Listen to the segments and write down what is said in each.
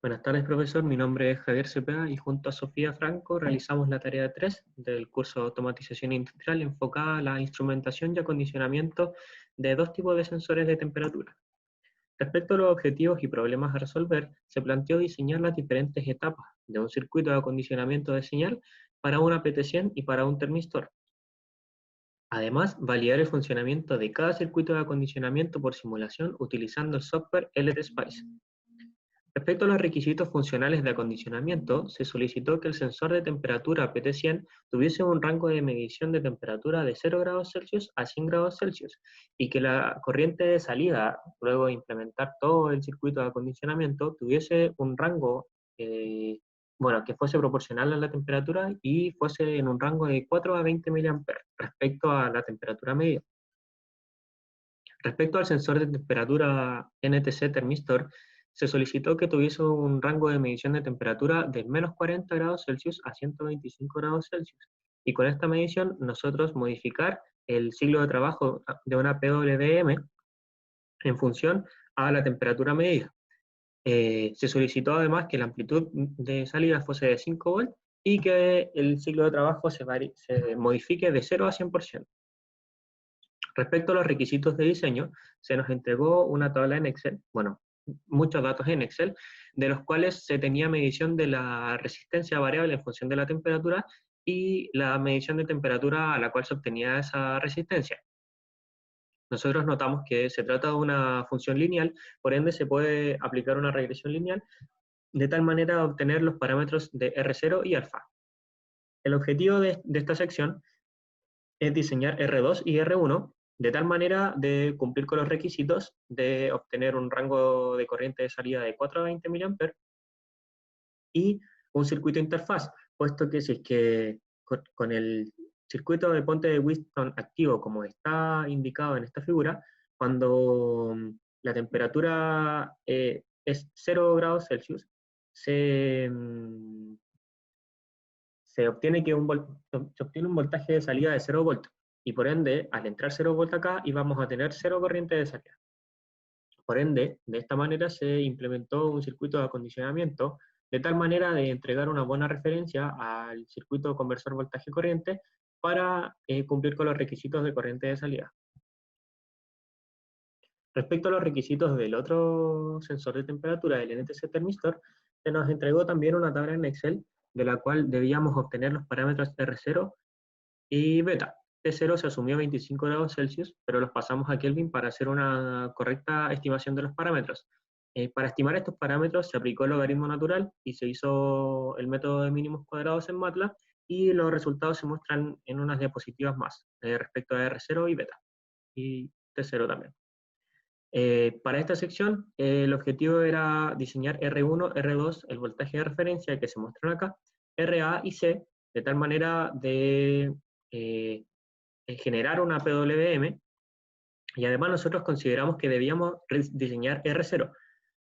Buenas tardes, profesor. Mi nombre es Javier Cepeda y junto a Sofía Franco realizamos la tarea 3 del curso de Automatización Industrial enfocada a la instrumentación y acondicionamiento de dos tipos de sensores de temperatura. Respecto a los objetivos y problemas a resolver, se planteó diseñar las diferentes etapas de un circuito de acondicionamiento de señal para una PT100 y para un termistor. Además, validar el funcionamiento de cada circuito de acondicionamiento por simulación utilizando el software LTSpice. Respecto a los requisitos funcionales de acondicionamiento, se solicitó que el sensor de temperatura PT100 tuviese un rango de medición de temperatura de 0 grados Celsius a 100 grados Celsius y que la corriente de salida, luego de implementar todo el circuito de acondicionamiento, tuviese un rango, que fuese proporcional a la temperatura y fuese en un rango de 4 a 20 mA respecto a la temperatura media. Respecto al sensor de temperatura NTC termistor, se solicitó que tuviese un rango de medición de temperatura de menos 40 grados Celsius a 125 grados Celsius. Y con esta medición nosotros modificar el ciclo de trabajo de una PWM en función a la temperatura medida. Se solicitó además que la amplitud de salida fuese de 5 volts y que el ciclo de trabajo se modifique de 0 a 100%. Respecto a los requisitos de diseño, se nos entregó una tabla en Excel, muchos datos en Excel, de los cuales se tenía medición de la resistencia variable en función de la temperatura y la medición de temperatura a la cual se obtenía esa resistencia. Nosotros notamos que se trata de una función lineal, por ende se puede aplicar una regresión lineal, de tal manera de obtener los parámetros de R0 y alfa. El objetivo de esta sección es diseñar R2 y R1 de tal manera de cumplir con los requisitos de obtener un rango de corriente de salida de 4 a 20 mA y un circuito interfaz, puesto que si es que con el circuito de ponte de Wheatstone activo, como está indicado en esta figura, cuando la temperatura es 0 grados Celsius, se obtiene un voltaje de salida de 0 voltios. Y por ende, al entrar 0 volts acá, íbamos a tener 0 corriente de salida. Por ende, de esta manera se implementó un circuito de acondicionamiento de tal manera de entregar una buena referencia al circuito conversor voltaje-corriente para cumplir con los requisitos de corriente de salida. Respecto a los requisitos del otro sensor de temperatura, el NTC termistor, se nos entregó también una tabla en Excel de la cual debíamos obtener los parámetros R0 y beta. T0 se asumió 25 grados Celsius, pero los pasamos a Kelvin para hacer una correcta estimación de los parámetros. Para estimar estos parámetros se aplicó el logaritmo natural y se hizo el método de mínimos cuadrados en MATLAB y los resultados se muestran en unas diapositivas más respecto a R0 y beta y T0 también. Para esta sección el objetivo era diseñar R1, R2, el voltaje de referencia que se muestran acá, RA y C, de tal manera de generar una PWM, y además nosotros consideramos que debíamos diseñar R0.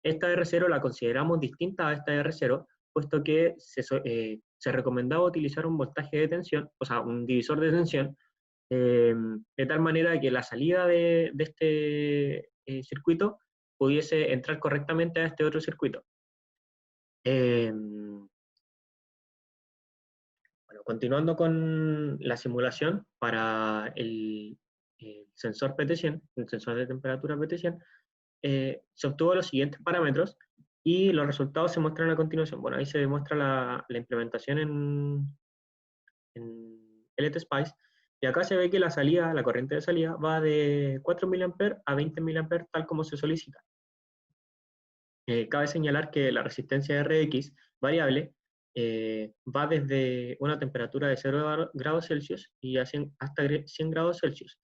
Esta R0 la consideramos distinta a esta R0, puesto que se recomendaba utilizar un voltaje de tensión, o sea, un divisor de tensión, de tal manera que la salida de este circuito pudiese entrar correctamente a este otro circuito. Continuando con la simulación para el sensor PT100, el sensor de temperatura PT100, se obtuvo los siguientes parámetros y los resultados se muestran a continuación. Bueno, ahí se demuestra la implementación en LTSpice, y acá se ve que la salida, la corriente de salida, va de 4 mA a 20 mA, tal como se solicita. Cabe señalar que la resistencia Rx variable va desde una temperatura de 0 grados Celsius y hasta 100 grados Celsius.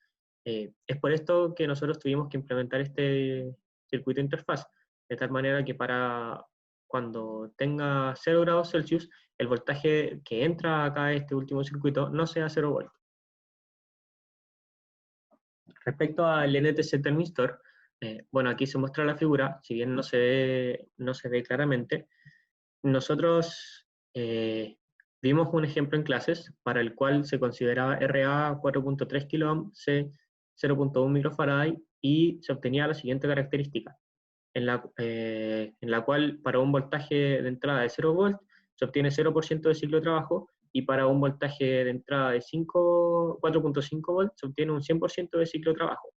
Es por esto que nosotros tuvimos que implementar este circuito interfaz, de tal manera que para cuando tenga 0 grados Celsius, el voltaje que entra acá a este último circuito no sea 0 volts. Respecto al NTC termistor, aquí se muestra la figura, si bien no se ve claramente. Nosotros vimos un ejemplo en clases para el cual se consideraba RA 4.3 kΩ, C 0.1 microfarad y se obtenía la siguiente característica. en la cual para un voltaje de entrada de 0 volt se obtiene 0% de ciclo de trabajo, y para un voltaje de entrada de 4.5 volts se obtiene un 100% de ciclo de trabajo.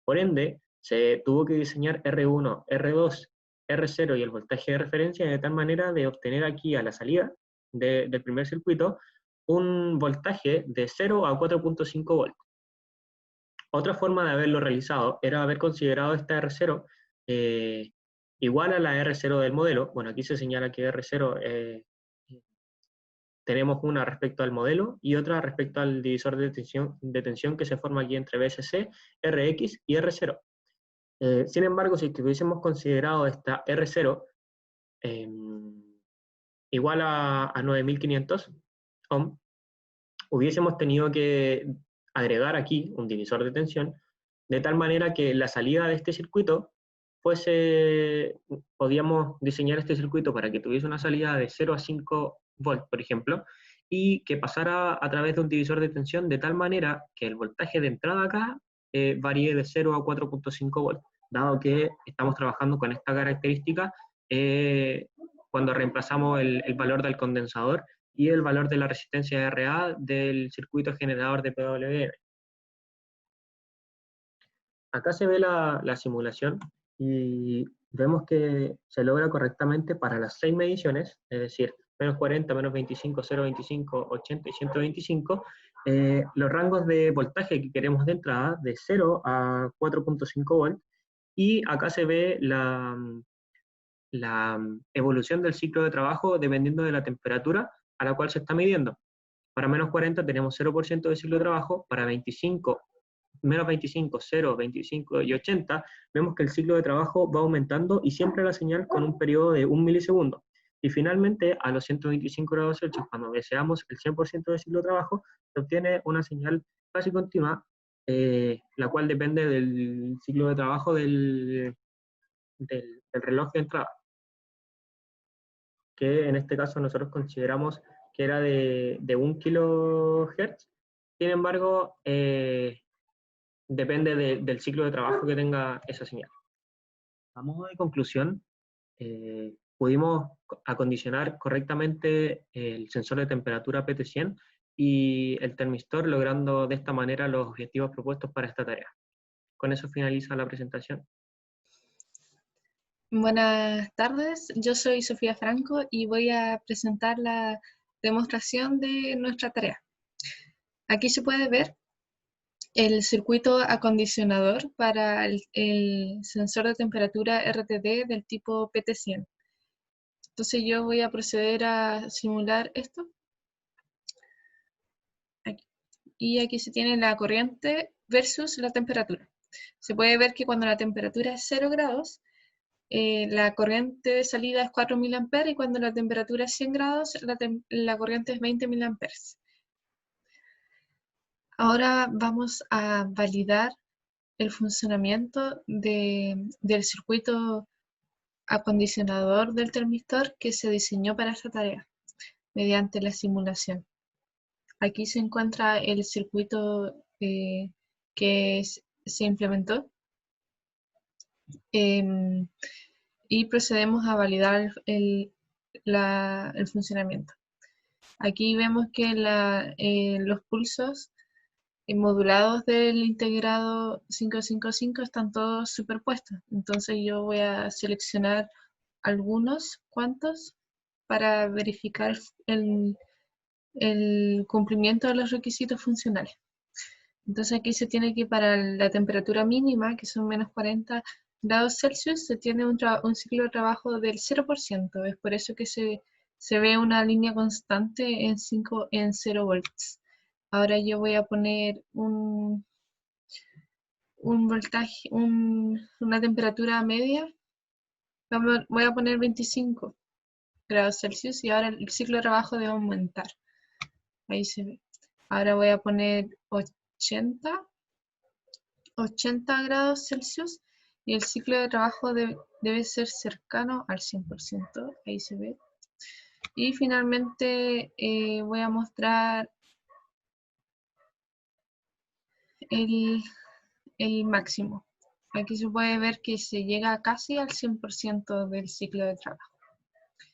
Por ende, se tuvo que diseñar R1, R2, R0 y el voltaje de referencia de tal manera de obtener aquí a la salida del primer circuito un voltaje de 0 a 4.5 volts. Otra forma de haberlo realizado era haber considerado esta R0 igual a la R0 del modelo. Bueno, aquí se señala que R0 tenemos una respecto al modelo y otra respecto al divisor de tensión que se forma aquí entre BSC, RX y R0. Sin embargo, si hubiésemos considerado esta R0 igual a 9500 ohm, hubiésemos tenido que agregar aquí un divisor de tensión, de tal manera que la salida de este circuito podíamos diseñar este circuito para que tuviese una salida de 0 a 5 volts, por ejemplo, y que pasara a través de un divisor de tensión de tal manera que el voltaje de entrada acá varíe de 0 a 4.5 volts, dado que estamos trabajando con esta característica cuando reemplazamos el valor del condensador y el valor de la resistencia RA del circuito generador de PWM. Acá se ve la simulación y vemos que se logra correctamente para las 6 mediciones, es decir, menos 40, menos 25, 0,25, 80 y 125, los rangos de voltaje que queremos de entrada, de 0 a 4.5 volts, y acá se ve la evolución del ciclo de trabajo dependiendo de la temperatura a la cual se está midiendo. Para menos 40 tenemos 0% de ciclo de trabajo, para 25, menos 25, 0, 25 y 80, vemos que el ciclo de trabajo va aumentando y siempre la señal con un periodo de 1 milisegundo. Y finalmente, a los 125 grados Celsius, cuando deseamos el 100% de ciclo de trabajo, se obtiene una señal casi continua, la cual depende del ciclo de trabajo del reloj de entrada, que en este caso nosotros consideramos que era de 1 kHz. Sin embargo, depende del ciclo de trabajo que tenga esa señal. A modo de conclusión, pudimos acondicionar correctamente el sensor de temperatura PT100 y el termistor, logrando de esta manera los objetivos propuestos para esta tarea. Con eso finaliza la presentación. Buenas tardes, yo soy Sofía Franco y voy a presentar la demostración de nuestra tarea. Aquí se puede ver el circuito acondicionador para el sensor de temperatura RTD del tipo PT100. Entonces yo voy a proceder a simular esto. Aquí. Y aquí se tiene la corriente versus la temperatura. Se puede ver que cuando la temperatura es 0 grados, la corriente de salida es 4 mA y cuando la temperatura es 100 grados, la corriente es 20 mA. Ahora vamos a validar el funcionamiento del circuito acondicionador del termistor que se diseñó para esta tarea mediante la simulación. Aquí se encuentra el circuito que se implementó y procedemos a validar el funcionamiento. Aquí vemos que los pulsos modulados del integrado 555 están todos superpuestos. Entonces yo voy a seleccionar algunos cuantos para verificar el cumplimiento de los requisitos funcionales. Entonces aquí se tiene que para la temperatura mínima, que son menos 40 grados Celsius, se tiene un ciclo de trabajo del 0%. Es por eso que se ve una línea constante en 0 volts. Ahora yo voy a poner un voltaje, una temperatura media. Voy a poner 25 grados Celsius y ahora el ciclo de trabajo debe aumentar. Ahí se ve. Ahora voy a poner 80 grados Celsius y el ciclo de trabajo debe ser cercano al 100%. Ahí se ve. Y finalmente voy a mostrar el máximo. Aquí se puede ver que se llega casi al 100% del ciclo de trabajo.